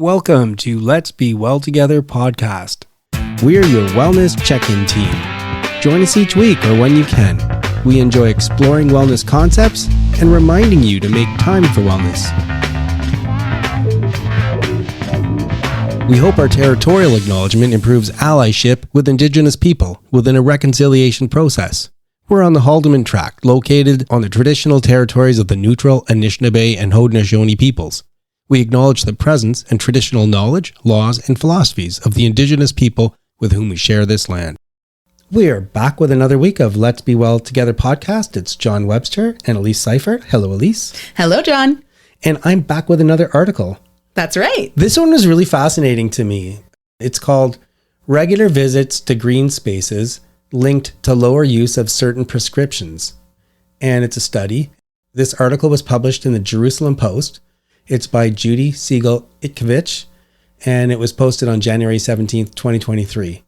Welcome to Let's Be Well Together podcast. We're your wellness check-in team. Join us each week or when you can. We enjoy exploring wellness concepts and reminding you to make time for wellness. We hope our territorial acknowledgement improves allyship with Indigenous people within a reconciliation process. We're on the Haldeman Tract, located on the traditional territories of the Neutral, Anishinaabe, and Haudenosaunee peoples. We acknowledge the presence and traditional knowledge, laws, and philosophies of the Indigenous people with whom we share this land. We are back with another week of Let's Be Well Together podcast. It's John Webster and Elise Seifert. Hello, Elise. Hello, John. And I'm back with another article. That's right. This one was really fascinating to me. It's called Regular Visits to Green Spaces Linked to Lower Use of Certain Prescriptions. And it's a study. This article was published in the Jerusalem Post. It's by Judy Siegel-Itkevich, and it was posted on January 17th, 2023.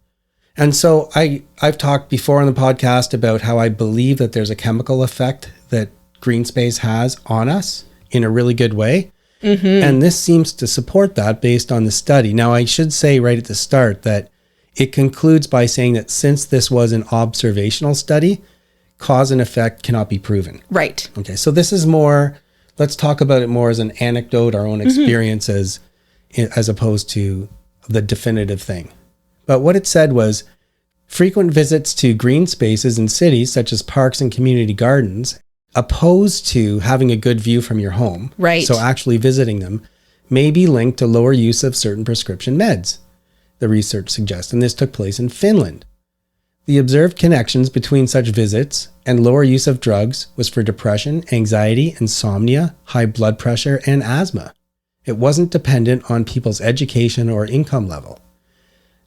And so I've talked before on the podcast about how I believe that there's a chemical effect that green space has on us in a really good way. Mm-hmm. And this seems to support that based on the study. Now, I should say right at the start that it concludes by saying that since this was an observational study, cause and effect cannot be proven. Right. Okay, so this is more... Let's talk about it more as an anecdote, our own experiences, as opposed to the definitive thing. But what it said was, frequent visits to green spaces in cities, such as parks and community gardens, opposed to having a good view from your home, right? So actually visiting them, may be linked to lower use of certain prescription meds, the research suggests. And this took place in Finland. The observed connections between such visits and lower use of drugs was for depression, anxiety, insomnia, high blood pressure, and asthma. It wasn't dependent on people's education or income level.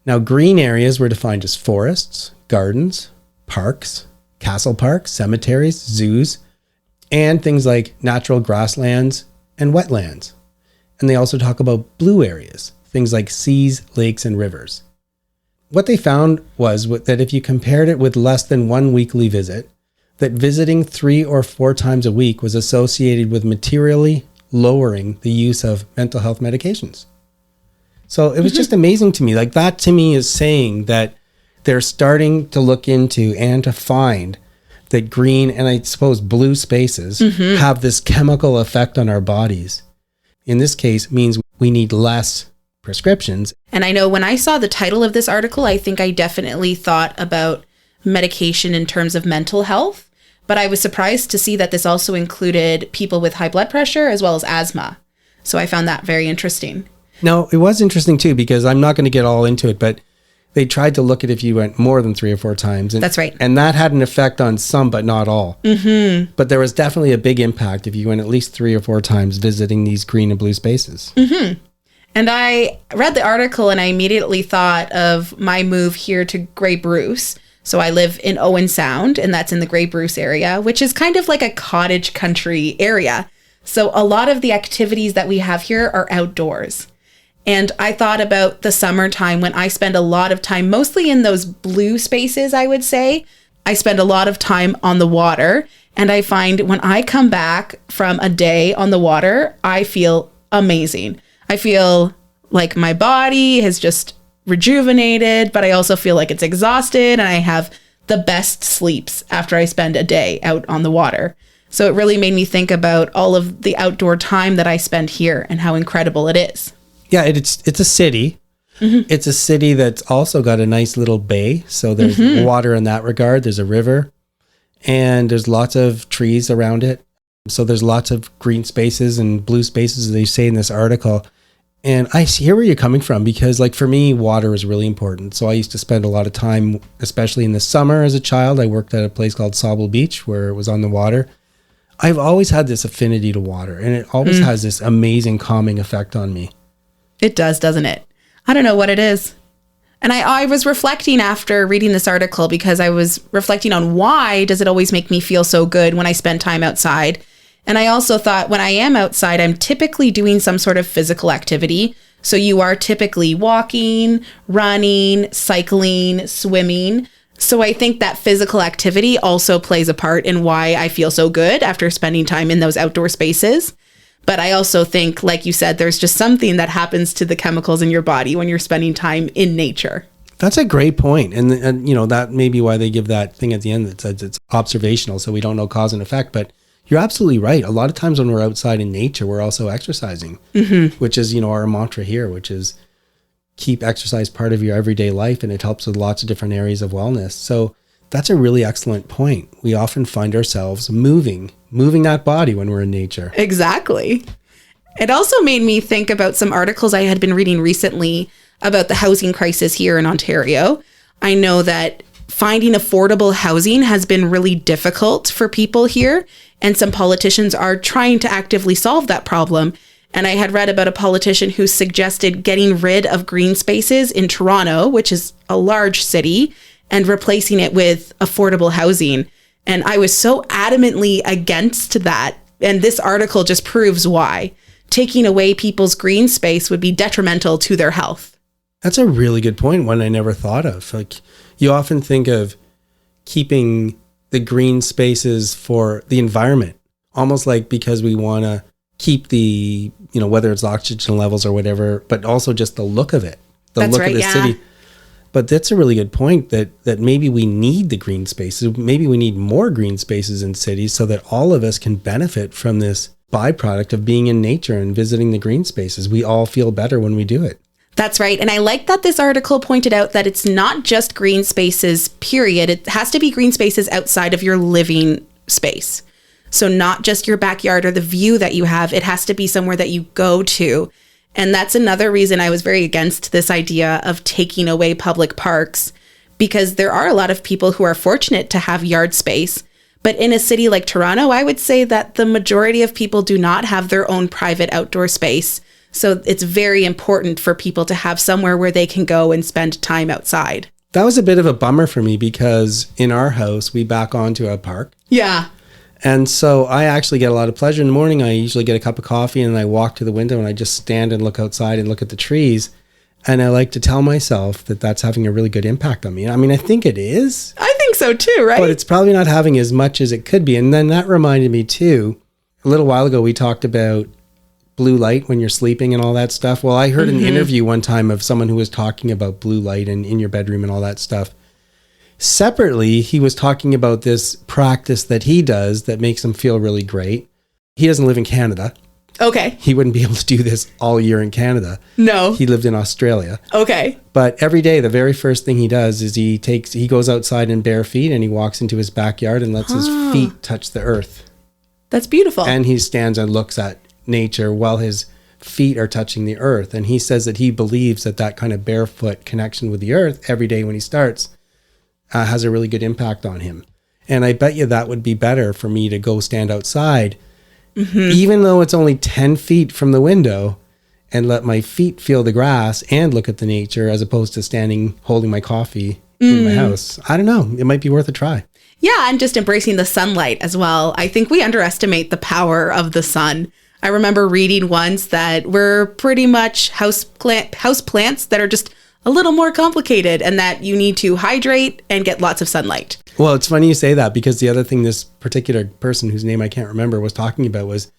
Now, green areas were defined as forests, gardens, parks, castle parks, cemeteries, zoos, and things like natural grasslands and wetlands. And they also talk about blue areas, things like seas, lakes, and rivers. What they found was that if you compared it with less than one weekly visit, that visiting 3 or 4 times a week was associated with materially lowering the use of mental health medications. So it was just amazing to me. Like, that to me is saying that they're starting to look into and to find that green and I suppose blue spaces have this chemical effect on our bodies. In this case, means we need less prescriptions. And I know when I saw the title of this article, I think I definitely thought about medication in terms of mental health, but I was surprised to see that this also included people with high blood pressure as well as asthma. So I found that very interesting. No, it was interesting too, because I'm not going to get all into it, but they tried to look at if you went more than 3 or 4 times. And, that's right. And that had an effect on some, but not all. Mm-hmm. But there was definitely a big impact if you went at least 3 or 4 times visiting these green and blue spaces. Mm-hmm. And I read the article and I immediately thought of my move here to Grey Bruce. So I live in Owen Sound, and that's in the Grey Bruce area, which is kind of like a cottage country area. So a lot of the activities that we have here are outdoors. And I thought about the summertime when I spend a lot of time, mostly in those blue spaces, I would say. I spend a lot of time on the water. And I find when I come back from a day on the water, I feel amazing. I feel like my body has just rejuvenated, but I also feel like it's exhausted, and I have the best sleeps after I spend a day out on the water. So it really made me think about all of the outdoor time that I spend here and how incredible it is. Yeah, it's a city. Mm-hmm. It's a city that's also got a nice little bay. So there's water in that regard. There's a river, and there's lots of trees around it. So there's lots of green spaces and blue spaces, as they say in this article. And I hear where you're coming from, because like for me, water is really important. So I used to spend a lot of time, especially in the summer as a child. I worked at a place called Sauble Beach where it was on the water. I've always had this affinity to water, and it always has this amazing calming effect on me. It does, doesn't it? I don't know what it is. And I was reflecting after reading this article, because I was reflecting on why does it always make me feel so good when I spend time outside. And I also thought when I am outside, I'm typically doing some sort of physical activity. So you are typically walking, running, cycling, swimming. So I think that physical activity also plays a part in why I feel so good after spending time in those outdoor spaces. But I also think, like you said, there's just something that happens to the chemicals in your body when you're spending time in nature. That's a great point. And you know, that may be why they give that thing at the end that says it's observational, so we don't know cause and effect. But you're absolutely right. A lot of times when we're outside in nature, we're also exercising, which is, you know, our mantra here, which is keep exercise part of your everyday life, and it helps with lots of different areas of wellness. So that's a really excellent point. We often find ourselves moving that body when we're in nature. Exactly. It also made me think about some articles I had been reading recently about the housing crisis here in Ontario. I know that finding affordable housing has been really difficult for people here, and some politicians are trying to actively solve that problem. And I had read about a politician who suggested getting rid of green spaces in Toronto, which is a large city, and replacing it with affordable housing. And I was so adamantly against that. And this article just proves why. Taking away people's green space would be detrimental to their health. That's a really good point, one I never thought of. Like, you often think of keeping the green spaces for the environment, almost like because we want to keep the, you know, whether it's oxygen levels or whatever, but also just the look of it, the look of the city. But that's a really good point that maybe we need the green spaces. Maybe we need more green spaces in cities so that all of us can benefit from this byproduct of being in nature and visiting the green spaces. We all feel better when we do it. That's right. And I like that this article pointed out that it's not just green spaces, period. It has to be green spaces outside of your living space. So not just your backyard or the view that you have. It has to be somewhere that you go to. And that's another reason I was very against this idea of taking away public parks, because there are a lot of people who are fortunate to have yard space. But in a city like Toronto, I would say that the majority of people do not have their own private outdoor space. So it's very important for people to have somewhere where they can go and spend time outside. That was a bit of a bummer for me because in our house, we back onto a park. Yeah. And so I actually get a lot of pleasure in the morning. I usually get a cup of coffee and I walk to the window and I just stand and look outside and look at the trees. And I like to tell myself that that's having a really good impact on me. I mean, I think it is. I think so too, right? But it's probably not having as much as it could be. And then that reminded me too, a little while ago, we talked about blue light when you're sleeping and all that stuff. Well, I heard an interview one time of someone who was talking about blue light and in your bedroom and all that stuff. Separately, he was talking about this practice that he does that makes him feel really great. He doesn't live in Canada. Okay. He wouldn't be able to do this all year in Canada. No. He lived in Australia. Okay. But every day, the very first thing he does is he goes outside in bare feet and he walks into his backyard and lets his feet touch the earth. That's beautiful. And he stands and looks at nature while his feet are touching the earth. And he says that he believes that kind of barefoot connection with the earth every day when he starts has a really good impact on him. And I bet you that would be better for me to go stand outside, even though it's only 10 feet from the window, and let my feet feel the grass and look at the nature as opposed to standing holding my coffee in my house. I don't know. It might be worth a try. Yeah, and just embracing the sunlight as well. I think we underestimate the power of the sun. I remember reading once that we're pretty much house plants that are just a little more complicated, and that you need to hydrate and get lots of sunlight. Well, it's funny you say that, because the other thing this particular person, whose name I can't remember, was talking about was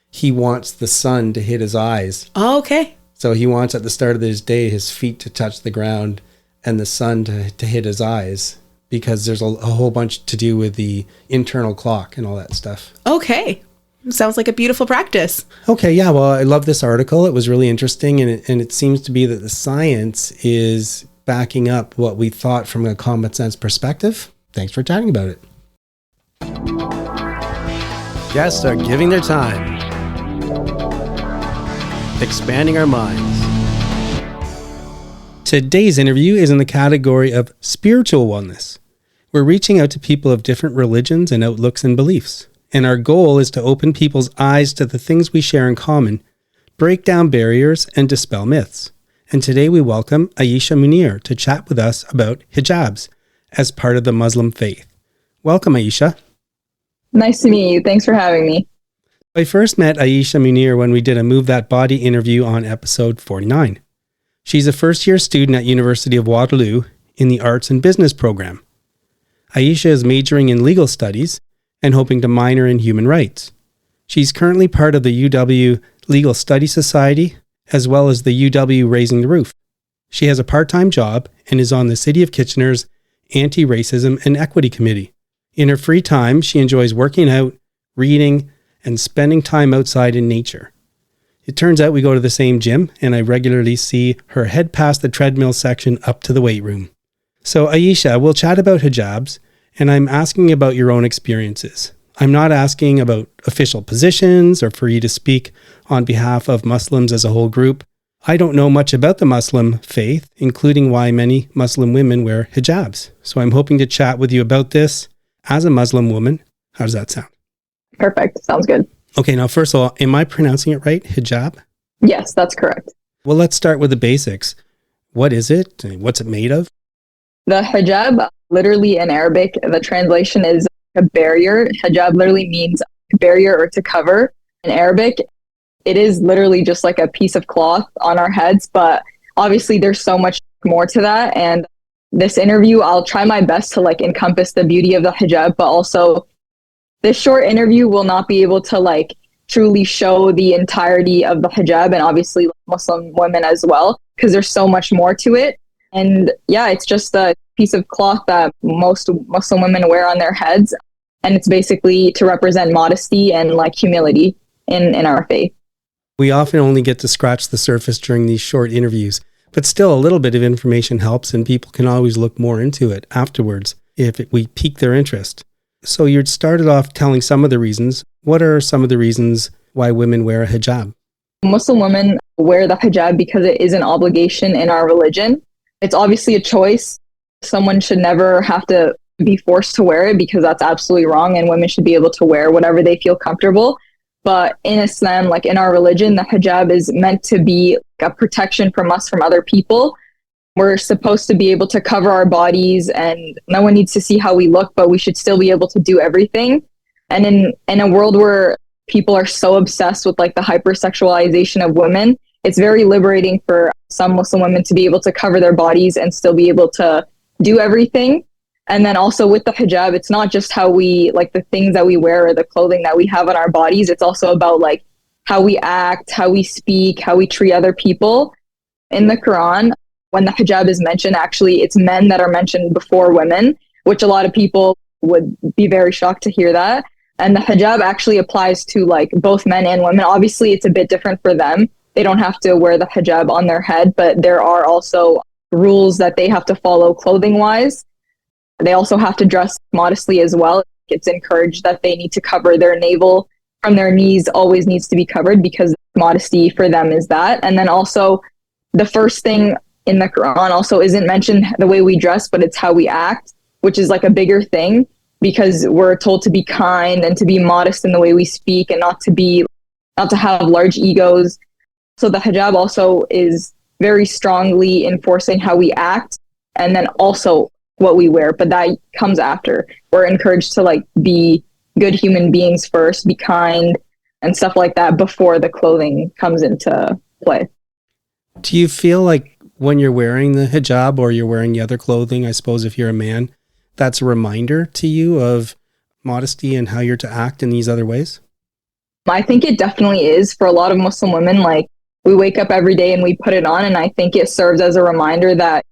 he wants the sun to hit his eyes. Oh, okay. So he wants at the start of his day his feet to touch the ground and the sun to hit his eyes, because there's a whole bunch to do with the internal clock and all that stuff. Okay. Sounds like a beautiful practice. Okay, yeah, well, I love this article. It was really interesting, and it seems to be that the science is backing up what we thought from a common sense perspective. Thanks for chatting about it. Guests are giving their time, expanding our minds. Today's interview is in the category of spiritual wellness. We're reaching out to people of different religions and outlooks and beliefs. And our goal is to open people's eyes to the things we share in common, break down barriers, and dispel myths. And today we welcome Ayesha Munir to chat with us about hijabs as part of the Muslim faith. Welcome, Ayesha. Nice to meet you. Thanks for having me. I first met Ayesha Munir when we did a Move That Body interview on episode 49. She's a first-year student at University of Waterloo in the Arts and Business program. Ayesha is majoring in legal studies and hoping to minor in human rights. She's currently part of the UW Legal Study Society, as well as the UW Raising the Roof. She has a part-time job and is on the City of Kitchener's Anti-Racism and Equity Committee. In her free time, she enjoys working out, reading, and spending time outside in nature. It turns out we go to the same gym, and I regularly see her head past the treadmill section up to the weight room. So Ayesha, we'll chat about hijabs, and I'm asking about your own experiences. I'm not asking about official positions or for you to speak on behalf of Muslims as a whole group. I don't know much about the Muslim faith, including why many Muslim women wear hijabs. So I'm hoping to chat with you about this as a Muslim woman. How does that sound? Perfect. Sounds good. Okay, now first of all, am I pronouncing it right? Hijab? Yes, that's correct. Well, let's start with the basics. What is it? What's it made of? The hijab, literally in Arabic, the translation is a barrier. Hijab literally means barrier or to cover. In Arabic, it is literally just like a piece of cloth on our heads, but obviously there's so much more to that. And this interview, I'll try my best to like encompass the beauty of the hijab, but also this short interview will not be able to like truly show the entirety of the hijab and obviously Muslim women as well, because there's so much more to it. And yeah, it's just a piece of cloth that most Muslim women wear on their heads. And it's basically to represent modesty and like humility in our faith. We often only get to scratch the surface during these short interviews, but still a little bit of information helps and people can always look more into it afterwards if we pique their interest. So you started off telling some of the reasons. What are some of the reasons why women wear a hijab? Muslim women wear the hijab because it is an obligation in our religion. It's obviously a choice. Someone should never have to be forced to wear it because that's absolutely wrong, and women should be able to wear whatever they feel comfortable. But in Islam, like in our religion, the hijab is meant to be a protection from us, from other people. We're supposed to be able to cover our bodies and no one needs to see how we look, but we should still be able to do everything. And in a world where people are so obsessed with like the hypersexualization of women, it's very liberating for some Muslim women to be able to cover their bodies and still be able to do everything. And then also with the hijab, it's not just how we, like the things that we wear or the clothing that we have on our bodies. It's also about like how we act, how we speak, how we treat other people. In the Quran, when the hijab is mentioned, actually it's men that are mentioned before women, which a lot of people would be very shocked to hear that. And the hijab actually applies to like both men and women. Obviously, it's a bit different for them. They don't have to wear the hijab on their head, but there are also rules that they have to follow clothing wise. They also have to dress modestly as well. It's encouraged that they need to cover their navel from their knees, always needs to be covered because modesty for them is that. And then also the first thing in the Quran also isn't mentioned the way we dress, but it's how we act, which is like a bigger thing because we're told to be kind and to be modest in the way we speak and not to have large egos. So the hijab also is very strongly enforcing how we act and then also what we wear, but that comes after. We're encouraged to like be good human beings first, be kind and stuff like that before the clothing comes into play. Do you feel like when you're wearing the hijab or you're wearing the other clothing, I suppose if you're a man, that's a reminder to you of modesty and how you're to act in these other ways? I think it definitely is for a lot of Muslim women. Like we wake up every day and we put it on, and I think it serves as a reminder that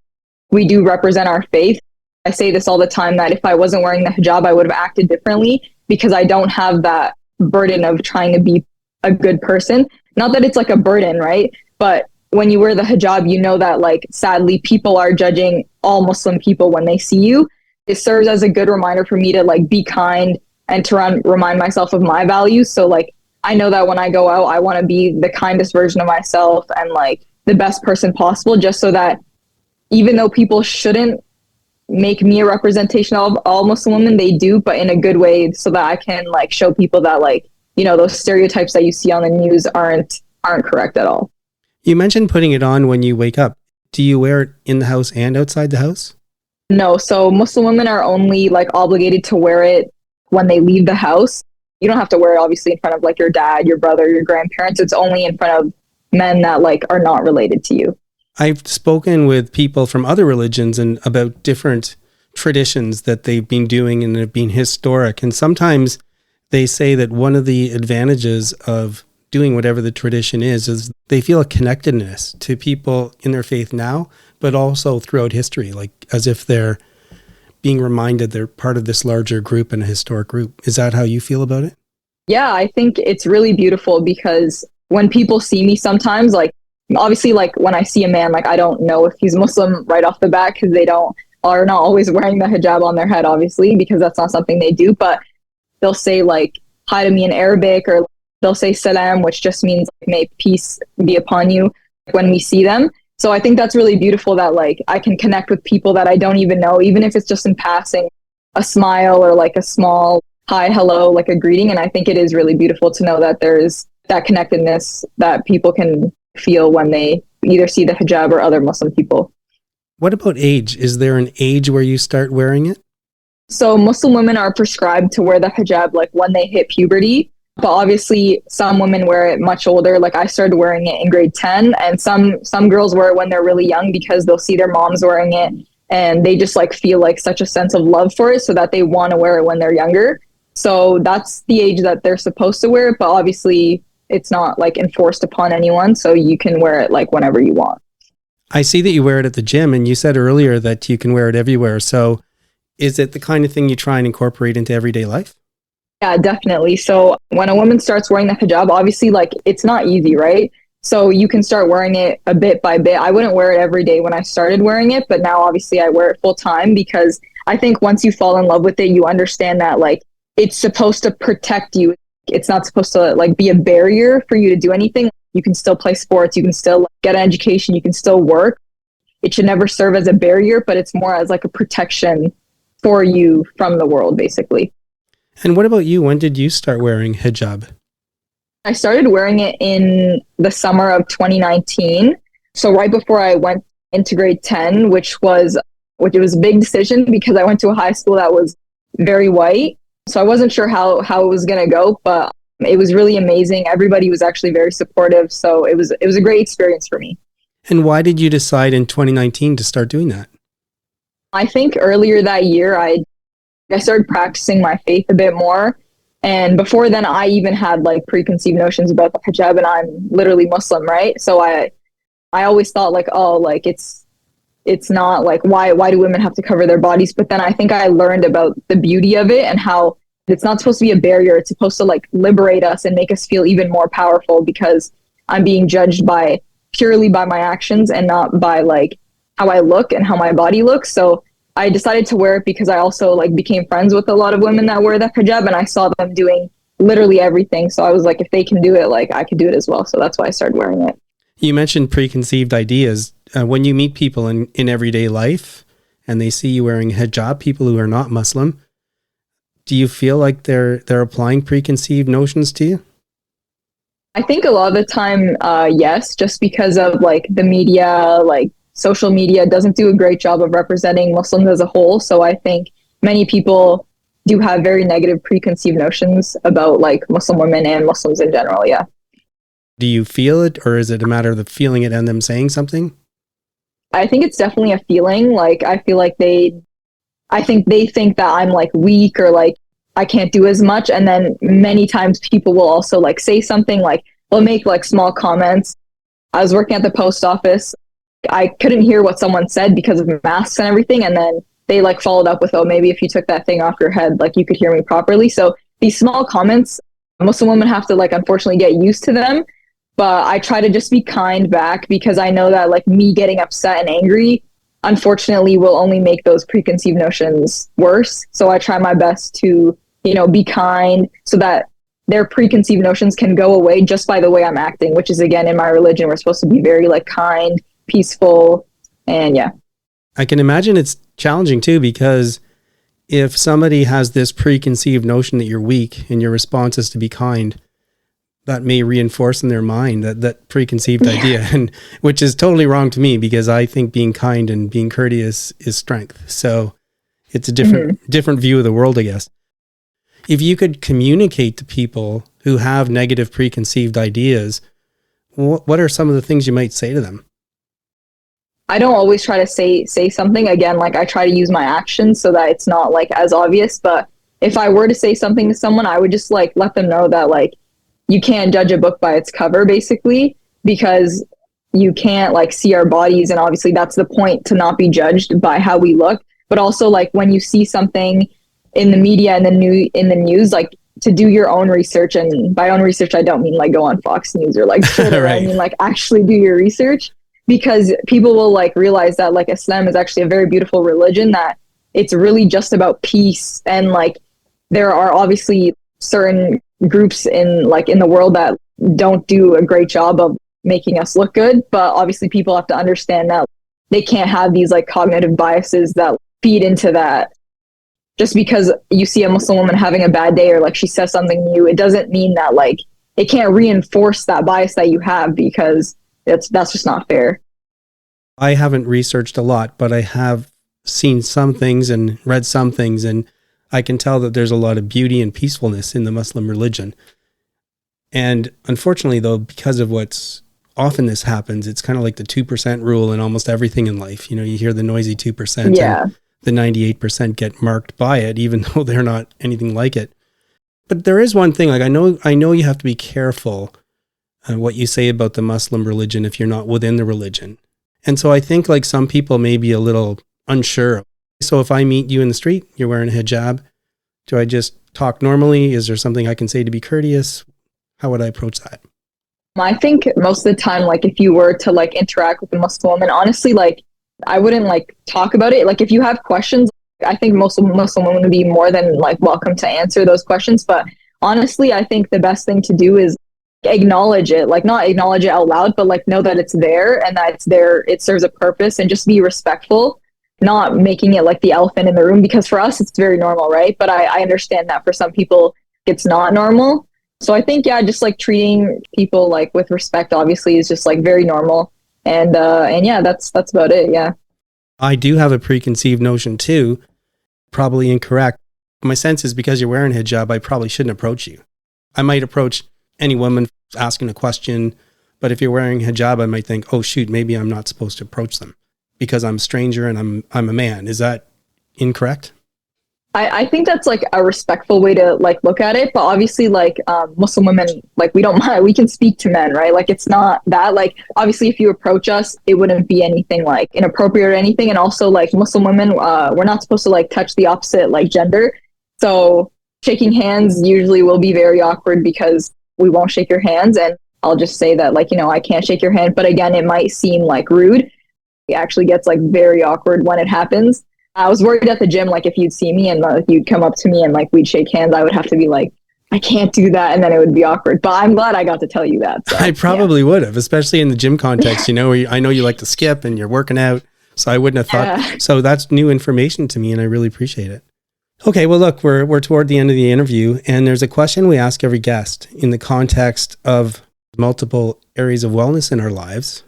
we do represent our faith. I say this all the time that if I wasn't wearing the hijab, I would have acted differently because I don't have that burden of trying to be a good person. Not that it's like a burden, right? But when you wear the hijab, you know that like sadly people are judging all Muslim people when they see you. It serves as a good reminder for me to like be kind and to remind myself of my values. So like I know that when I go out, I want to be the kindest version of myself and like the best person possible, just so that even though people shouldn't make me a representation of all Muslim women, they do, but in a good way, so that I can like show people that like, you know, those stereotypes that you see on the news aren't correct at all. You mentioned putting it on when you wake up. Do you wear it in the house and outside the house? No, so Muslim women are only like obligated to wear it when they leave the house. You don't have to wear it obviously in front of like your dad, your brother, your grandparents. It's only in front of men that like are not related to you. I've spoken with people from other religions and about different traditions that they've been doing and have been historic. And sometimes They say that one of the advantages of doing whatever the tradition is they feel a connectedness to people in their faith now, but also throughout history, like as if they're being reminded they're part of this larger group and a historic group. Is that how you feel about it? Yeah, I think it's really beautiful because when people see me sometimes, like obviously like when I see a man, like I don't know if he's Muslim right off the bat because they are not always wearing the hijab on their head, obviously, because that's not something they do. But they'll say like hi to me in Arabic, or they'll say salam, which just means like, may peace be upon you when we see them. So I think that's really beautiful that like I can connect with people that I don't even know, even if it's just in passing, a smile or like a small hi, hello, like a greeting. And I think it is really beautiful to know that there's that connectedness that people can feel when they either see the hijab or other Muslim people. What about age? Is there an age where you start wearing it? So Muslim women are prescribed to wear the hijab like when they hit puberty. But obviously some women wear it much older. Like I started wearing it in grade 10, and some girls wear it when they're really young because they'll see their moms wearing it and they just like feel like such a sense of love for it so that they want to wear it when they're younger. So that's the age that they're supposed to wear it, but obviously it's not like enforced upon anyone, so you can wear it like whenever you want. I see that you wear it at the gym, and you said earlier that you can wear it everywhere. So is it the kind of thing you try and incorporate into everyday life? Yeah, definitely. So when a woman starts wearing the hijab, obviously like it's not easy, right? So you can start wearing it a bit by bit. I wouldn't wear it every day when I started wearing it, but now obviously I wear it full time because I think once you fall in love with it, you understand that like it's supposed to protect you. It's not supposed to like be a barrier for you to do anything. You can still play sports, you can still get an education, you can still work. It should never serve as a barrier, but it's more as like a protection for you from the world, basically. And what about you? When did you start wearing hijab? I started wearing it in the summer of 2019. So right before I went into grade 10, which was a big decision because I went to a high school that was very white. So I wasn't sure how it was going to go, but it was really amazing. Everybody was actually very supportive. So it was a great experience for me. And why did you decide in 2019 to start doing that? I think earlier that year, I started practicing my faith a bit more. And before then, I even had like preconceived notions about the hijab, and I'm literally Muslim, right? So I always thought like, oh, like it's not like, why do women have to cover their bodies? But then I think I learned about the beauty of it and how it's not supposed to be a barrier. It's supposed to like liberate us and make us feel even more powerful because I'm being judged purely by my actions and not by like how I look and how my body looks. So I decided to wear it because I also like became friends with a lot of women that wear the hijab, and I saw them doing literally everything. So I was like, if they can do it, like I could do it as well. So that's why I started wearing it. You mentioned preconceived ideas. When you meet people in everyday life and they see you wearing hijab, people who are not Muslim, do you feel like they're applying preconceived notions to you? I think a lot of the time, yes, just because of like the media, like social media doesn't do a great job of representing Muslims as a whole. So I think many people do have very negative preconceived notions about like Muslim women and Muslims in general. Yeah. Do you feel it, or is it a matter of feeling it and them saying something? I think it's definitely a feeling. Like I feel like I think they think that I'm like weak or like I can't do as much. And then many times people will also like say something, like they'll make like small comments. I was working at the post office. I couldn't hear what someone said because of masks and everything. And then they like followed up with, oh, maybe if you took that thing off your head, like you could hear me properly. So these small comments, Muslim women have to like, unfortunately get used to them. But I try to just be kind back because I know that like me getting upset and angry, unfortunately, will only make those preconceived notions worse. So I try my best to, be kind so that their preconceived notions can go away just by the way I'm acting, which is, again, in my religion, we're supposed to be very like kind, peaceful, and yeah. I can imagine it's challenging too, because if somebody has this preconceived notion that you're weak and your response is to be kind, that may reinforce in their mind that preconceived idea, and which is totally wrong to me because I think being kind and being courteous is strength. So it's a different view of the world, I guess. If you could communicate to people who have negative preconceived ideas, what are some of the things you might say to them? I don't always try to say something. Again, like I try to use my actions so that it's not like as obvious, but if I were to say something to someone, I would just like let them know that like you can't judge a book by its cover, basically, because you can't like see our bodies, and obviously that's the point, to not be judged by how we look. But also, like, when you see something in the media and in the news, like, to do your own research. And by own research, I don't mean like go on Fox News or like Twitter. Right. I mean like actually do your research, because people will like realize that like Islam is actually a very beautiful religion, that it's really just about peace. And like there are obviously certain groups in the world that don't do a great job of making us look good, but obviously people have to understand that they can't have these like cognitive biases that feed into that. Just because you see a Muslim woman having a bad day or like she says something new, it doesn't mean that like it can't reinforce that bias that you have, because that's just not fair. I haven't researched a lot, but I have seen some things and read some things, and I can tell that there's a lot of beauty and peacefulness in the Muslim religion. And unfortunately, though, because of what's often this happens, it's kind of like the 2% rule in almost everything in life. You know, you hear the noisy 2%. Yeah. And the 98% get marked by it, even though they're not anything like it. But there is one thing, like I know you have to be careful what you say about the Muslim religion if you're not within the religion. And so I think like some people may be a little unsure. So if I meet you in the street, you're wearing a hijab, do I just talk normally? Is there something I can say to be courteous? How would I approach that? I think most of the time, like if you were to like interact with a Muslim woman, honestly, like I wouldn't like talk about it. Like if you have questions, I think most Muslim women would be more than like welcome to answer those questions. But honestly, I think the best thing to do is acknowledge it, like not acknowledge it out loud, but like know that it's there and that it's there, it serves a purpose, and just be respectful, not making it like the elephant in the room, because for us, it's very normal, right? But I understand that for some people, it's not normal. So I think, yeah, just like treating people like with respect, obviously, is just like very normal. And yeah, that's about it. Yeah. I do have a preconceived notion too, probably incorrect. My sense is because you're wearing hijab, I probably shouldn't approach you. I might approach any woman asking a question, but if you're wearing hijab, I might think, oh shoot, maybe I'm not supposed to approach them because I'm a stranger and I'm a man. Is that incorrect? I think that's like a respectful way to like look at it, but obviously like Muslim women, like we don't mind, we can speak to men, right? Like it's not that, like obviously if you approach us, it wouldn't be anything like inappropriate or anything. And also like Muslim women, we're not supposed to like touch the opposite like gender. So shaking hands usually will be very awkward because we won't shake your hands. And I'll just say that like, you know, I can't shake your hand, but again, it might seem like rude. It actually gets like very awkward when it happens. I was worried at the gym, like if you'd see me and like you'd come up to me and like we'd shake hands, I would have to be like, I can't do that. And then it would be awkward. But I'm glad I got to tell you that. So, I probably would have, especially in the gym context, you know, where I know you like to skip and you're working out. So I wouldn't have thought. Yeah. So that's new information to me and I really appreciate it. Okay, well, look, we're toward the end of the interview and there's a question we ask every guest in the context of multiple areas of wellness in our lives.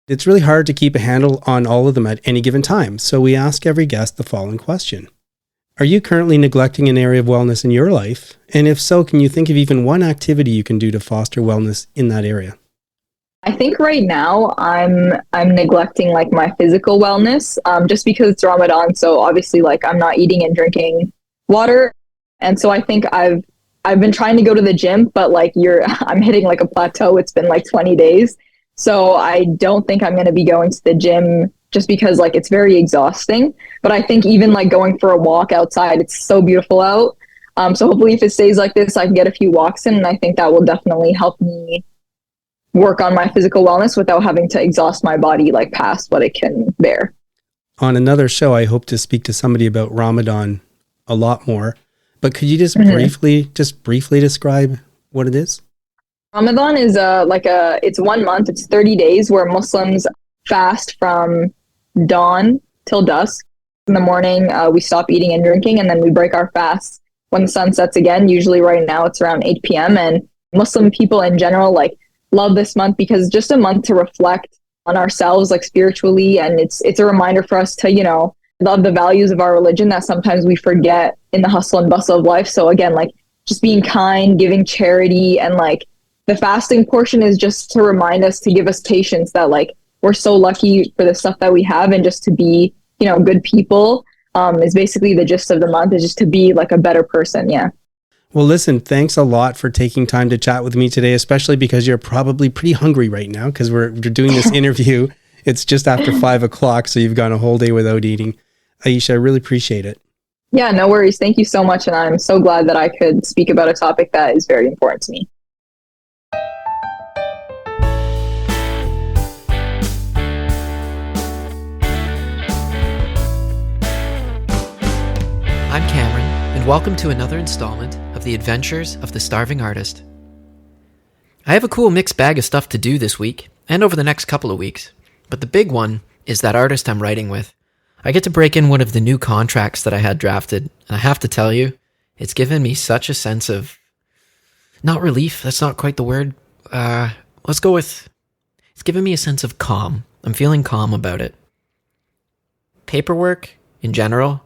It's really hard to keep a handle on all of them at any given time. So we ask every guest the following question. Are you currently neglecting an area of wellness in your life? And if so, can you think of even one activity you can do to foster wellness in that area? I think right now I'm neglecting like my physical wellness, just because it's Ramadan. So obviously like I'm not eating and drinking water. And so I think I've been trying to go to the gym, but like I'm hitting like a plateau. It's been like 20 days. So I don't think I'm going to be going to the gym just because like it's very exhausting. But I think even like going for a walk outside, it's so beautiful out. So hopefully if it stays like this, I can get a few walks in, and I think that will definitely help me work on my physical wellness without having to exhaust my body like past what it can bear. On another show, I hope to speak to somebody about Ramadan a lot more. But could you just briefly describe what it is? Ramadan is it's 1 month, it's 30 days where Muslims fast from dawn till dusk. In the morning, we stop eating and drinking, and then we break our fast when the sun sets again. Usually right now it's around 8 p.m. And Muslim people in general like love this month because it's just a month to reflect on ourselves like spiritually. And it's a reminder for us to, you know, love the values of our religion that sometimes we forget in the hustle and bustle of life. So again, like just being kind, giving charity, and like the fasting portion is just to remind us, to give us patience, that like we're so lucky for the stuff that we have, and just to be, you know, good people. is basically the gist of the month, is just to be like a better person. Yeah. Well, listen, thanks a lot for taking time to chat with me today, especially because you're probably pretty hungry right now because we're doing this interview. It's just after 5:00, so you've gone a whole day without eating. Ayesha, I really appreciate it. Yeah, no worries. Thank you so much. And I'm so glad that I could speak about a topic that is very important to me. I'm Cameron, and welcome to another installment of The Adventures of the Starving Artist. I have a cool mixed bag of stuff to do this week, and over the next couple of weeks, but the big one is that artist I'm writing with. I get to break in one of the new contracts that I had drafted, and I have to tell you, it's given me such a sense of, not relief, that's not quite the word, let's go with, it's given me a sense of calm. I'm feeling calm about it. Paperwork, in general,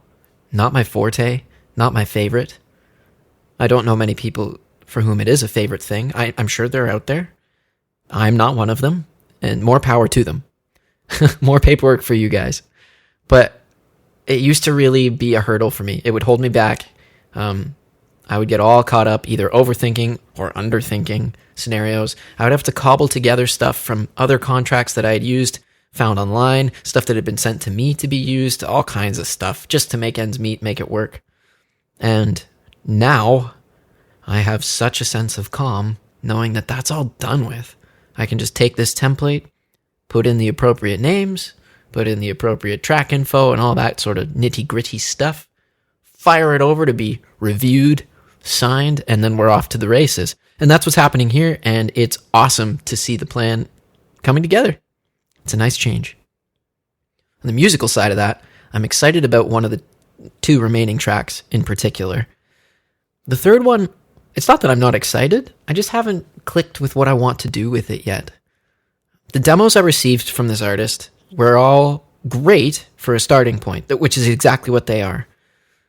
not my forte, not my favorite. I don't know many people for whom it is a favorite thing. I'm sure they're out there. I'm not one of them, and more power to them. More paperwork for you guys. But it used to really be a hurdle for me. It would hold me back. I would get all caught up either overthinking or underthinking scenarios. I would have to cobble together stuff from other contracts that I had used, found online, stuff that had been sent to me to be used, all kinds of stuff, just to make ends meet, make it work. And now I have such a sense of calm knowing that that's all done with. I can just take this template, put in the appropriate names, put in the appropriate track info and all that sort of nitty-gritty stuff, fire it over to be reviewed, signed, and then we're off to the races. And that's what's happening here, and it's awesome to see the plan coming together. It's a nice change. On the musical side of that, I'm excited about one of the two remaining tracks in particular. The third one, it's not that I'm not excited, I just haven't clicked with what I want to do with it yet. The demos I received from this artist were all great for a starting point, which is exactly what they are.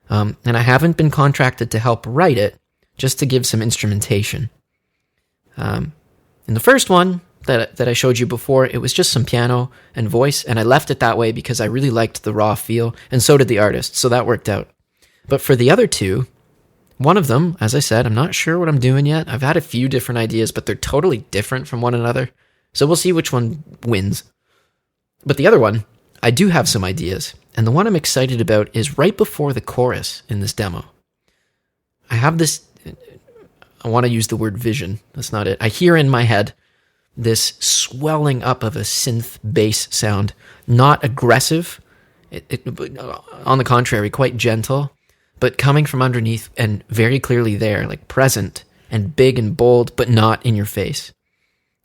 And I haven't been contracted to help write it, just to give some instrumentation. In the first one that I showed you before, it was just some piano and voice, and I left it that way because I really liked the raw feel, and so did the artist, so that worked out. But for the other two, one of them, as I said, I'm not sure what I'm doing yet. I've had a few different ideas, but they're totally different from one another, so we'll see which one wins. But the other one, I do have some ideas, and the one I'm excited about is right before the chorus in this demo. I have this, I want to use the word vision, that's not it. I hear in my head this swelling up of a synth bass sound, not aggressive, on the contrary, quite gentle, but coming from underneath and very clearly there, like present and big and bold, but not in your face.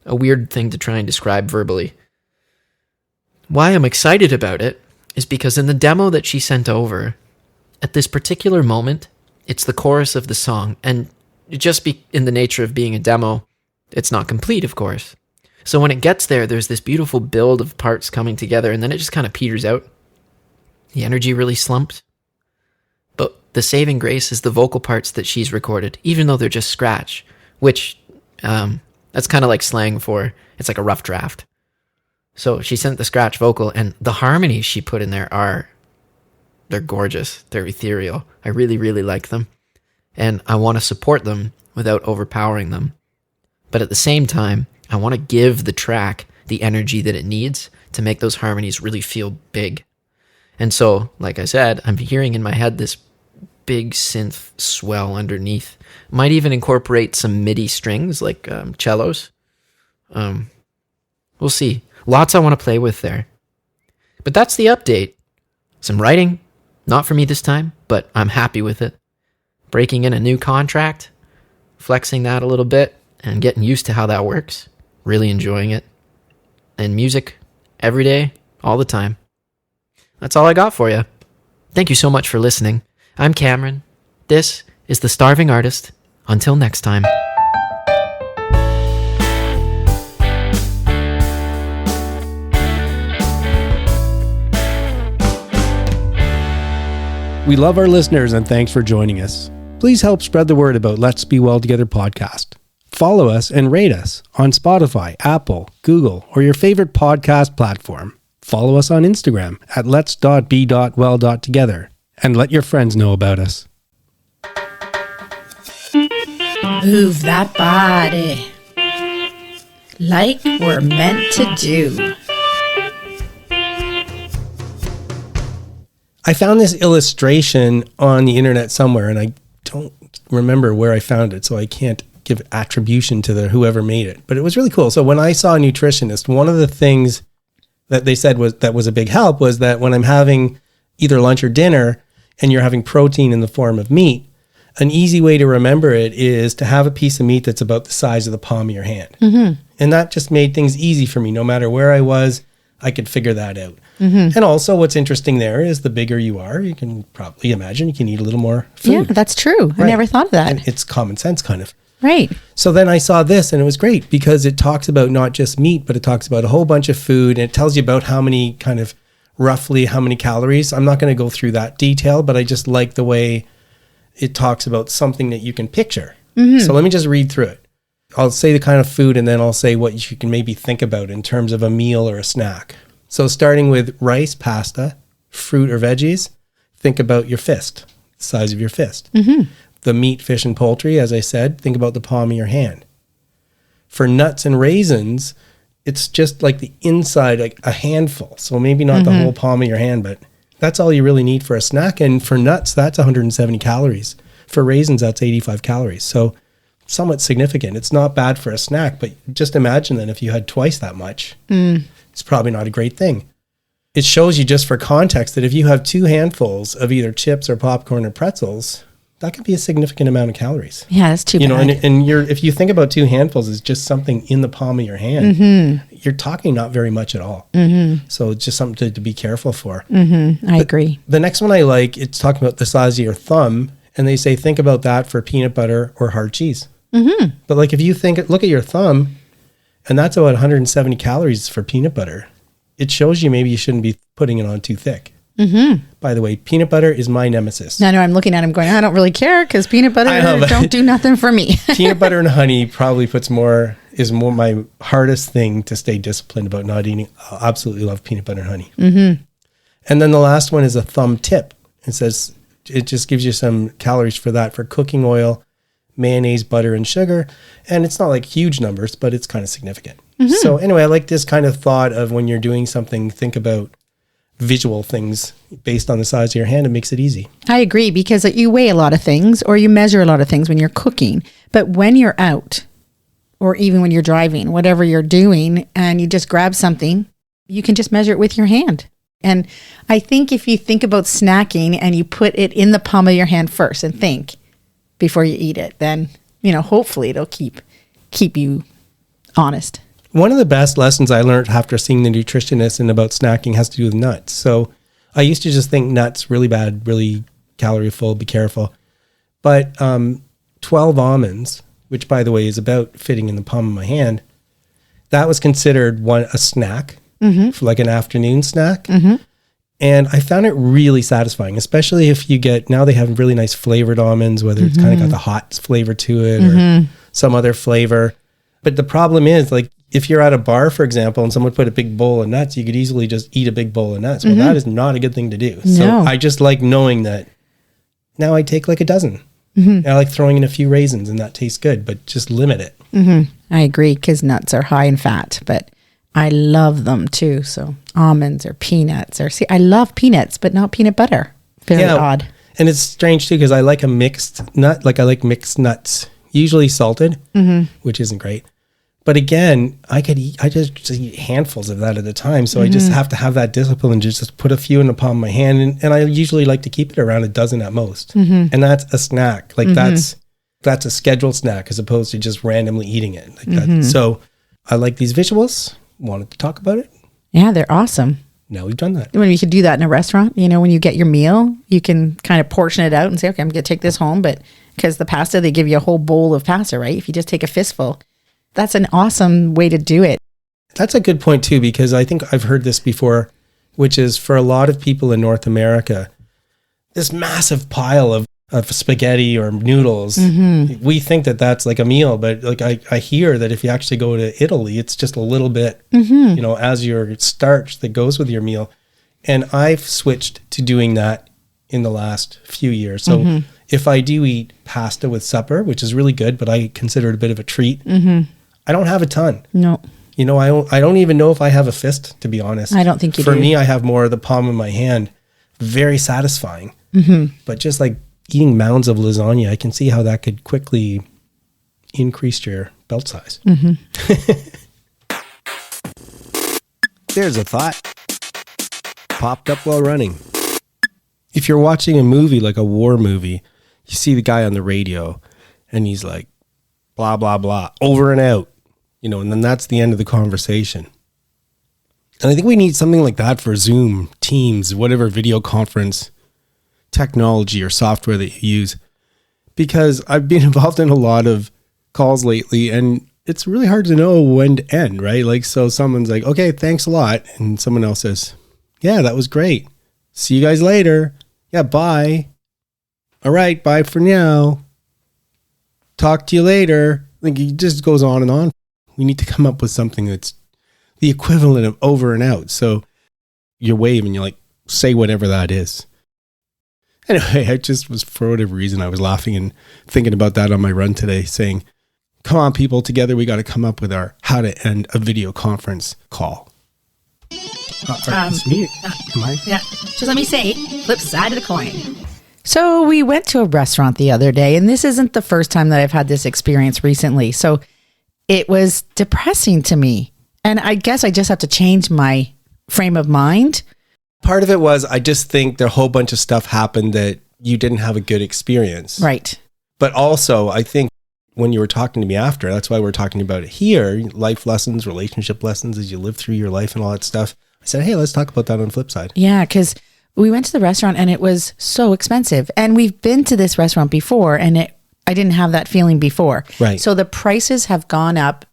A weird thing to try and describe verbally. Why I'm excited about it is because in the demo that she sent over, at this particular moment, it's the chorus of the song, and just in the nature of being a demo, it's not complete, of course. So when it gets there, there's this beautiful build of parts coming together, and then it just kind of peters out. The energy really slumps. But the saving grace is the vocal parts that she's recorded, even though they're just scratch, which that's kind of like slang for, it's like a rough draft. So she sent the scratch vocal, and the harmonies she put in there they're gorgeous. They're ethereal. I really, really like them. And I want to support them without overpowering them. But at the same time, I want to give the track the energy that it needs to make those harmonies really feel big. And so, like I said, I'm hearing in my head this big synth swell underneath. Might even incorporate some MIDI strings like cellos. We'll see. Lots I want to play with there. But that's the update. Some writing, not for me this time, but I'm happy with it. Breaking in a new contract, flexing that a little bit, and getting used to how that works. Really enjoying it. And music, every day, all the time. That's all I got for you. Thank you so much for listening. I'm Cameron. This is The Starving Artist. Until next time. We love our listeners and thanks for joining us. Please help spread the word about Let's Be Well Together podcast. Follow us and rate us on Spotify, Apple, Google, or your favorite podcast platform. Follow us on Instagram at lets.be.well.together And let your friends know about us. Move that body like we're meant to do. I found this illustration on the internet somewhere, and I don't remember where I found it, so I can't give attribution to whoever made it. But it was really cool. So when I saw a nutritionist, one of the things that they said was a big help was that when I'm having either lunch or dinner and you're having protein in the form of meat, an easy way to remember it is to have a piece of meat that's about the size of the palm of your hand. Mm-hmm. And that just made things easy for me. No matter where I was, I could figure that out. Mm-hmm. And also what's interesting there is the bigger you are, you can probably imagine you can eat a little more food. Yeah, that's true. Right. I never thought of that. And it's common sense kind of. Right. So then I saw this and it was great because it talks about not just meat, but it talks about a whole bunch of food and it tells you about how many roughly how many calories. I'm not going to go through that detail, but I just like the way it talks about something that you can picture. Mm-hmm. So let me just read through it. I'll say the kind of food and then I'll say what you can maybe think about in terms of a meal or a snack. So starting with rice, pasta, fruit or veggies, think about your fist, the size of your fist. Mm-hmm. The meat, fish, and poultry, as I said, think about the palm of your hand. For nuts and raisins, it's just like the inside, like a handful. So maybe not the whole palm of your hand, but that's all you really need for a snack. And for nuts, that's 170 calories. For raisins, that's 85 calories. So somewhat significant. It's not bad for a snack, but just imagine that if you had twice that much, it's probably not a great thing. It shows you just for context that if you have 2 handfuls of either chips or popcorn or pretzels, that could be a significant ament of calories. Yeah, that's too bad. And if you think about 2 handfuls as just something in the palm of your hand, you're talking not very much at all. Mm-hmm. So it's just something to be careful for. Mm-hmm. I agree. The next one I like, it's talking about the size of your thumb, and they say think about that for peanut butter or hard cheese. Mm-hmm. But like if you look at your thumb, and that's about 170 calories for peanut butter, it shows you maybe you shouldn't be putting it on too thick. Mm-hmm. By the way, peanut butter is my nemesis. No, I'm looking at him going, I don't really care because peanut butter don't do nothing for me. Peanut butter and honey probably is more my hardest thing to stay disciplined about not eating. I absolutely love peanut butter and honey. Mm-hmm. And then the last one is a thumb tip. It says, it just gives you some calories for that, for cooking oil, mayonnaise, butter, and sugar. And it's not like huge numbers, but it's kind of significant. Mm-hmm. So anyway, I like this kind of thought of when you're doing something, think about visual things based on the size of your hand. It makes it easy. I agree because you weigh a lot of things or you measure a lot of things when you're cooking. But when you're out or even when you're driving, whatever you're doing, and you just grab something, you can just measure it with your hand. And I think if you think about snacking and you put it in the palm of your hand first and think before you eat it, then, hopefully it'll keep you honest. One of the best lessons I learned after seeing the nutritionist and about snacking has to do with nuts. So I used to just think nuts, really bad, really calorie full, be careful. But 12 almonds, which by the way is about fitting in the palm of my hand, that was considered a snack, for like an afternoon snack. Mm-hmm. And I found it really satisfying, especially if you now they have really nice flavored almonds, whether it's kind of got the hot flavor to it or some other flavor. But the problem is, like, if you're at a bar, for example, and someone put a big bowl of nuts, you could easily just eat a big bowl of nuts. Well, that is not a good thing to do. So I just like knowing that now I take like a dozen. Mm-hmm. I like throwing in a few raisins and that tastes good, but just limit it. Mm-hmm. I agree because nuts are high in fat, but I love them too. So almonds or peanuts I love peanuts, but not peanut butter. Very odd. And it's strange too because I like a mixed nut. Like I like mixed nuts, usually salted, which isn't great. But again, I just eat handfuls of that at a time. So I just have to have that discipline and just put a few in the palm of my hand. And I usually like to keep it around a dozen at most. Mm-hmm. And that's a snack. Like that's a scheduled snack as opposed to just randomly eating it. Like that. So I like these visuals. Wanted to talk about it. Yeah, they're awesome. Now we've done that. When you could do that in a restaurant, when you get your meal, you can kind of portion it out and say, okay, I'm going to take this home. But because the pasta, they give you a whole bowl of pasta, right? If you just take a fistful. That's an awesome way to do it. That's a good point too, because I think I've heard this before, which is for a lot of people in North America, this massive pile of spaghetti or noodles, we think that that's like a meal, but like I hear that if you actually go to Italy, it's just a little bit, as your starch that goes with your meal. And I've switched to doing that in the last few years. So if I do eat pasta with supper, which is really good, but I consider it a bit of a treat, I don't have a ton. No. You know, I don't even know if I have a fist, to be honest. I don't think you do. For do. me, I have more of the palm of my hand. Very satisfying. But just like eating mounds of lasagna, I can see how that could quickly increase your belt size. There's a thought. Popped up while running. If you're watching a movie, like a war movie, you see the guy on the radio and he's like, blah, blah, blah, over and out, you know, and then that's the end of the conversation. And I think we need something like that for Zoom, Teams, whatever video conference technology or software that you use. Because I've been involved in a lot of calls lately and it's really hard to know when to end, right? Like, so someone's like, okay, thanks a lot. And someone else says, yeah, that was great. See you guys later. Yeah, bye. All right, bye for now. Talk to you later. Like, it just goes on and on. We need to come up with something that's the equivalent of over and out. So you wave and you like say whatever that is. Anyway, I just was, for whatever reason, I was laughing and thinking about that on my run today, saying, come on, people, together we got to come up with our how to end a video conference call. It's me. Yeah. Just let me say, flip side of the coin. So we went to a restaurant the other day, and this isn't the first time that I've had this experience recently. So it was depressing to me. And I guess I just have to change my frame of mind. Part of it was, I just think a whole bunch of stuff happened that you didn't have a good experience. Right. But also, I think when you were talking to me after, that's why we're talking about it here, life lessons, relationship lessons as you live through your life and all that stuff. I said, hey, let's talk about that on the flip side. Yeah, because we went to the restaurant and it was so expensive. And we've been to this restaurant before and I didn't have that feeling before. Right. So the prices have gone up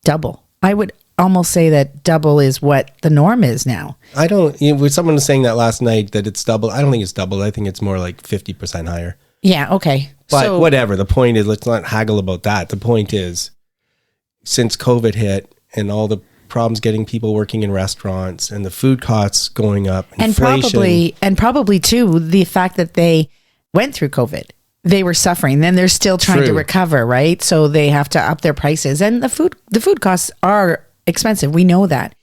double. I would almost say that double is what the norm is now. I don't, with someone was saying that last night that it's double. I don't think it's double. I think it's more like 50% higher. Yeah, okay. But whatever. The point is, let's not haggle about that. The point is, since COVID hit and all the problems getting people working in restaurants and the food costs going up, inflation, and probably too, the fact that they went through COVID, they were suffering. Then they're still trying to recover, right? So they have to up their prices, and the food costs are expensive. We know that,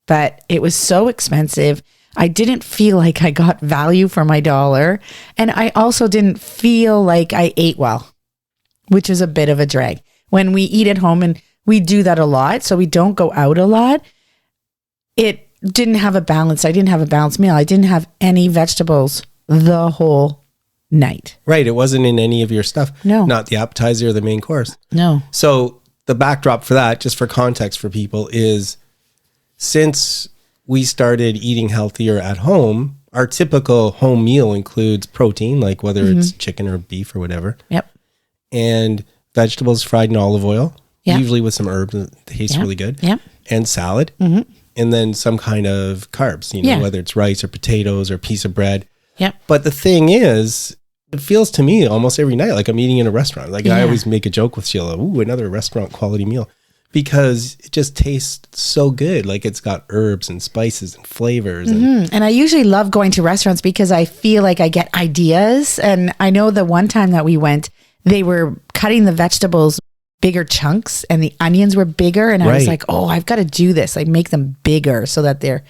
but it was so expensive. I didn't feel like I got value for my dollar. And I also didn't feel like I ate well, which is a bit of a drag. When we eat at home, and we do that a lot, so we don't go out a lot, it didn't have a balance. I didn't have a balanced meal. I didn't have any vegetables the whole night. Right. It wasn't in any of your stuff. No. Not the appetizer or the main course. No. So the backdrop for that, just for context for people, is since we started eating healthier at home, our typical home meal includes protein, like whether it's chicken or beef or whatever. Yep. And vegetables fried in olive oil, Yep. usually with some herbs that taste really good. Yep. And salad. And then some kind of carbs, whether it's rice or potatoes or a piece of bread. Yep. But the thing is, it feels to me almost every night like I'm eating in a restaurant. Like I always make a joke with Sheila, ooh, another restaurant quality meal. Because it just tastes so good. Like it's got herbs and spices and flavors. And I usually love going to restaurants because I feel like I get ideas. And I know the one time that we went, they were cutting the vegetables bigger chunks and the onions were bigger. And I was like, oh, I've got to do this. Like make them bigger so that they're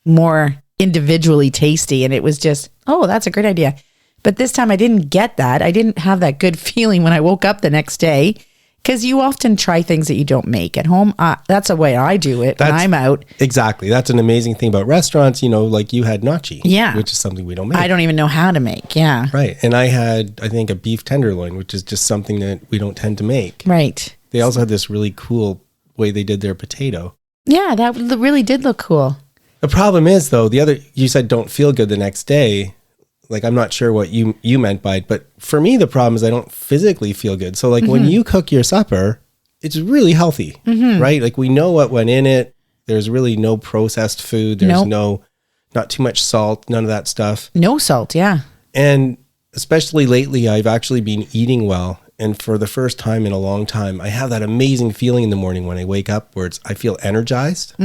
more individually tasty. And it was just, oh, that's a great idea. But this time I didn't get that. I didn't have that good feeling when I woke up the next day. Because you often try things that you don't make at home. That's the way I do it when I'm out. Exactly. That's an amazing thing about restaurants. Like you had gnocchi. Yeah. Which is something we don't make. I don't even know how to make. Yeah. Right. And I had, I think, a beef tenderloin, which is just something that we don't tend to make. Right. They also had this really cool way they did their potato. Yeah, that really did look cool. The problem is, though, you said don't feel good the next day. Like, I'm not sure what you meant by it, but for me, the problem is I don't physically feel good. So like when you cook your supper, it's really healthy, right? Like we know what went in it. There's really no processed food. There's not too much salt, none of that stuff. No salt. Yeah. And especially lately, I've actually been eating well. And for the first time in a long time, I have that amazing feeling in the morning when I wake up where I feel energized.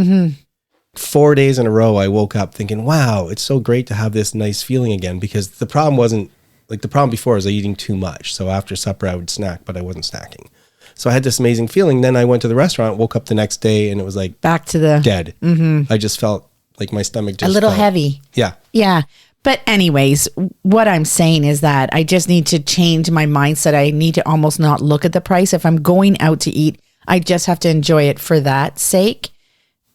4 days in a row, I woke up thinking, wow, it's so great to have this nice feeling again, because the problem wasn't like the problem before was I eating too much. So after supper, I would snack, but I wasn't snacking. So I had this amazing feeling. Then I went to the restaurant, woke up the next day, and it was like back to the dead. Mm-hmm. I just felt like my stomach just a little felt heavy. Yeah. Yeah. But anyways, what I'm saying is that I just need to change my mindset. I need to almost not look at the price. If I'm going out to eat, I just have to enjoy it for that sake.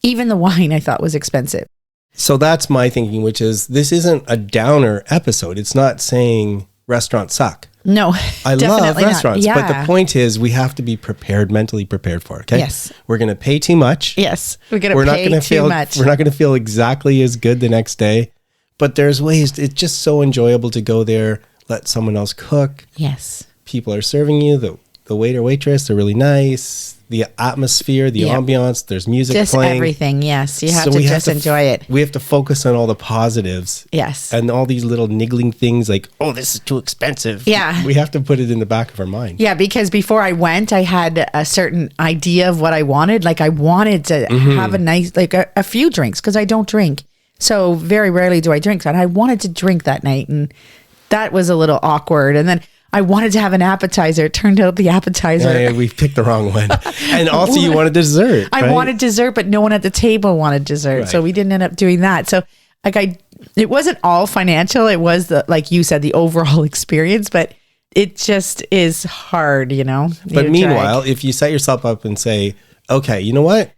Even the wine I thought was expensive. So that's my thinking, which is this isn't a downer episode. It's not saying restaurants suck. No, I love restaurants, yeah. but the point is we have to be prepared, mentally prepared for it. Okay. Yes. We're going to pay too much. Yes. We're going to pay too much. We're not going to feel exactly as good the next day, but there's ways. It's just so enjoyable to go there, let someone else cook. Yes. People are serving you. The waiter, waitress, they're really nice. The atmosphere, the ambiance, there's music just playing. Everything, yes. You have to just enjoy it. We have to focus on all the positives. Yes. And all these little niggling things like, oh, this is too expensive. Yeah. We have to put it in the back of our mind. Yeah, because before I went, I had a certain idea of what I wanted. Like I wanted to have a nice, like a few drinks, because I don't drink. So very rarely do I drink. And I wanted to drink that night. And that was a little awkward. And then I wanted to have an appetizer. It turned out the appetizer. Yeah, we picked the wrong one. And also you wanted dessert. I wanted dessert, but no one at the table wanted dessert. Right. So we didn't end up doing that. So it wasn't all financial. It was like you said, the overall experience, but it just is hard, you know? But meanwhile, if you set yourself up and say, okay, you know what?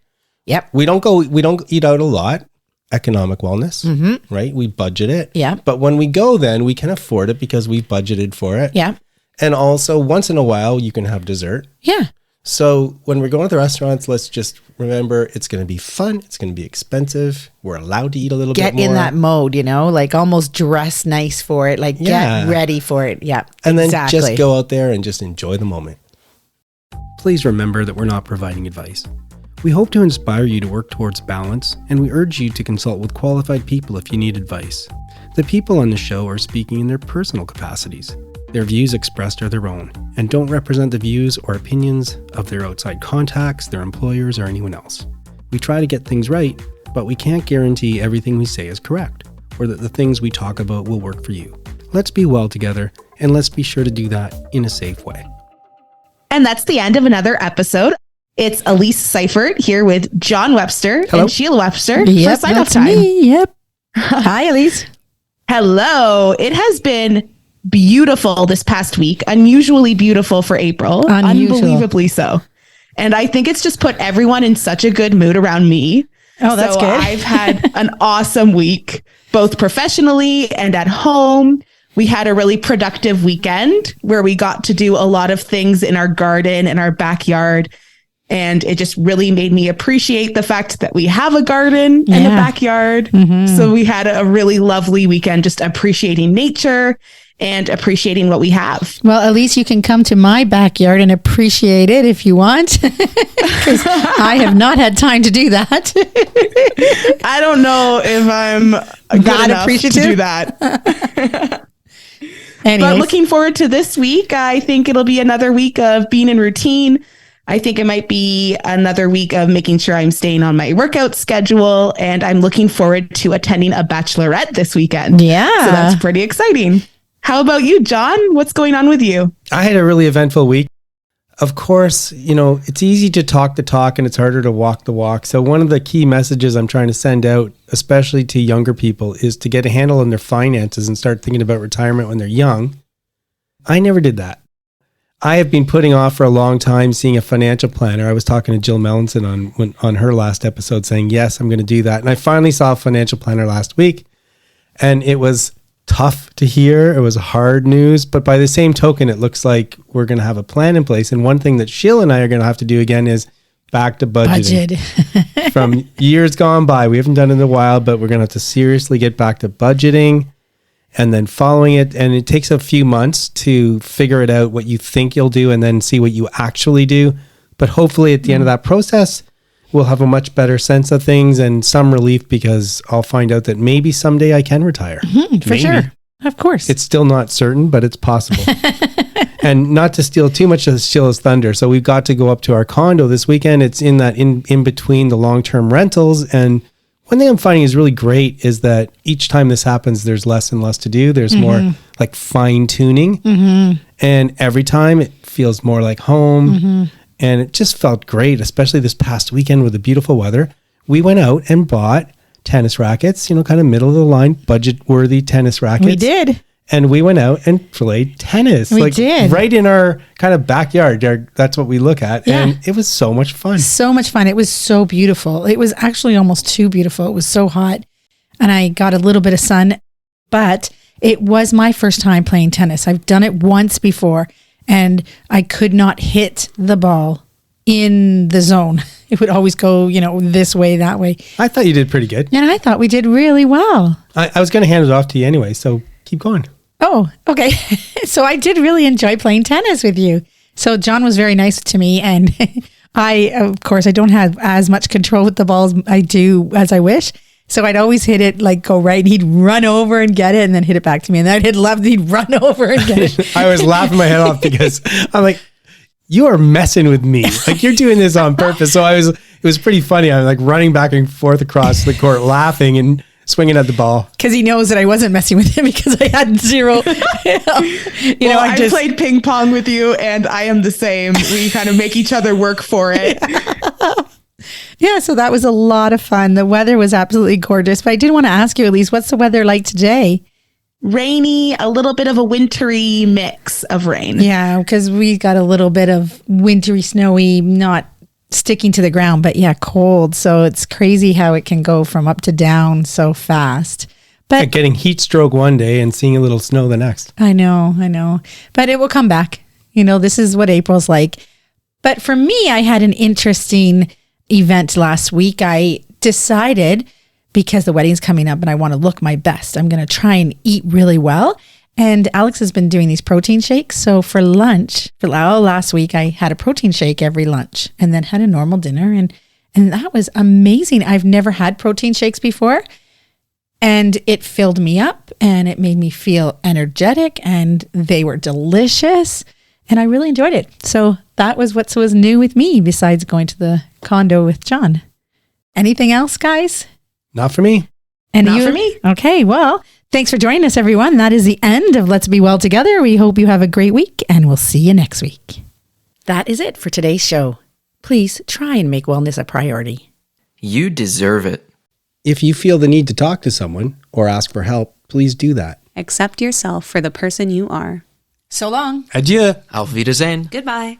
Yep. We don't eat out a lot. Economic wellness, right? We budget it. Yeah. But when we go, then we can afford it because we've budgeted for it. Yeah. And also, once in a while, you can have dessert. Yeah. So when we're going to the restaurants, let's just remember it's going to be fun. It's going to be expensive. We're allowed to eat a little bit more. Get in that mode, you know, like almost dress nice for it. Like get ready for it. Yeah. And then just go out there and just enjoy the moment. Please remember that we're not providing advice. We hope to inspire you to work towards balance, and we urge you to consult with qualified people if you need advice. The people on the show are speaking in their personal capacities. Their views expressed are their own, and don't represent the views or opinions of their outside contacts, their employers, or anyone else. We try to get things right, but we can't guarantee everything we say is correct, or that the things we talk about will work for you. Let's be well together, and let's be sure to do that in a safe way. And that's the end of another episode. It's Elise Seifert here with John Webster and Sheila Webster. Yep, for sign-off that's time. me. Yep. Hi, Elise. Hello. It has been beautiful this past week. Unusually beautiful for April. Unbelievably so. And I think it's just put everyone in such a good mood around me. Oh, that's good. I've had an awesome week, both professionally and at home. We had a really productive weekend where we got to do a lot of things in our garden and our backyard. And it just really made me appreciate the fact that we have a garden and a backyard. Mm-hmm. So we had a really lovely weekend, just appreciating nature and appreciating what we have. Well, at least you can come to my backyard and appreciate it if you want, because I have not had time to do that. I don't know if I'm that appreciative to do that. But looking forward to this week. I think it'll be another week of being in routine. I think it might be another week of making sure I'm staying on my workout schedule, and I'm looking forward to attending a bachelorette this weekend. Yeah. So that's pretty exciting. How about you, John? What's going on with you? I had a really eventful week. Of course, you know, it's easy to talk the talk and it's harder to walk the walk. So one of the key messages I'm trying to send out, especially to younger people, is to get a handle on their finances and start thinking about retirement when they're young. I never did that. I have been putting off for a long time seeing a financial planner. I was talking to Jill Mellinson on her last episode saying, yes, I'm going to do that. And I finally saw a financial planner last week, and it was tough to hear. It was hard news, but by the same token, it looks like we're going to have a plan in place. And one thing that Sheila and I are going to have to do again is back to budgeting. From years gone by. We haven't done it in a while, but we're going to have to seriously get back to budgeting and then following it. And it takes a few months to figure it out, what you think you'll do, and then see what you actually do. But hopefully at the end of that process, we'll have a much better sense of things and some relief, because I'll find out that maybe someday I can retire. For sure. Of course. It's still not certain, but it's possible. And not to steal too much of Sheila's thunder. So we've got to go up to our condo this weekend. It's in that in between the long-term rentals, and One thing I'm finding is really great is that each time this happens, there's less and less to do. There's more like fine tuning. And every time it feels more like home. And it just felt great, especially this past weekend with the beautiful weather. We went out and bought tennis rackets, you know, kind of middle of the line, budget worthy tennis rackets. We did. And we went out and played tennis. We did. Right in our kind of backyard. That's what we look at. Yeah. And it was so much fun. So much fun. It was so beautiful. It was actually almost too beautiful. It was so hot. And I got a little bit of sun, but it was my first time playing tennis. I've done it once before and I could not hit the ball in the zone. It would always go, you know, this way, that way. I thought you did pretty good. And I thought we did really well. I was going to hand it off to you anyway, so keep going. Oh, okay. So I did really enjoy playing tennis with you. So John was very nice to me. And I, of course, I don't have as much control with the balls I do as I wish. So I'd always hit it, like go right. And he'd run over and get it and then hit it back to me. And then I'd hit left and he'd run over and get it. I was laughing my head off because I'm like, you are messing with me. Like you're doing this on purpose. So it was pretty funny. I'm like running back and forth across the court laughing and swinging at the ball. Because he knows that I wasn't messing with him because I had zero. I played ping pong with you and I am the same. We kind of make each other work for it. Yeah, so that was a lot of fun. The weather was absolutely gorgeous. But I did want to ask you, Elise, what's the weather like today? Rainy, a little bit of a wintry mix of rain. Yeah, because we got a little bit of wintry, snowy, not sticking to the ground, but yeah, cold. So it's crazy how it can go from up to down so fast. But getting heat stroke one day and seeing a little snow the next. I know. But it will come back. You know, this is what April's like. But for me, I had an interesting event last week. I decided, because the wedding's coming up and I want to look my best, I'm going to try and eat really well. And Alex has been doing these protein shakes. So for lunch, last week, I had a protein shake every lunch and then had a normal dinner. And that was amazing. I've never had protein shakes before. And it filled me up and it made me feel energetic and they were delicious. And I really enjoyed it. So that was what was new with me besides going to the condo with John. Anything else, guys? Not for me. And Not for me. Okay, well, thanks for joining us, everyone. That is the end of Let's Be Well Together. We hope you have a great week, and we'll see you next week. That is it for today's show. Please try and make wellness a priority. You deserve it. If you feel the need to talk to someone or ask for help, please do that. Accept yourself for the person you are. So long. Adieu. Auf Wiedersehen. Goodbye.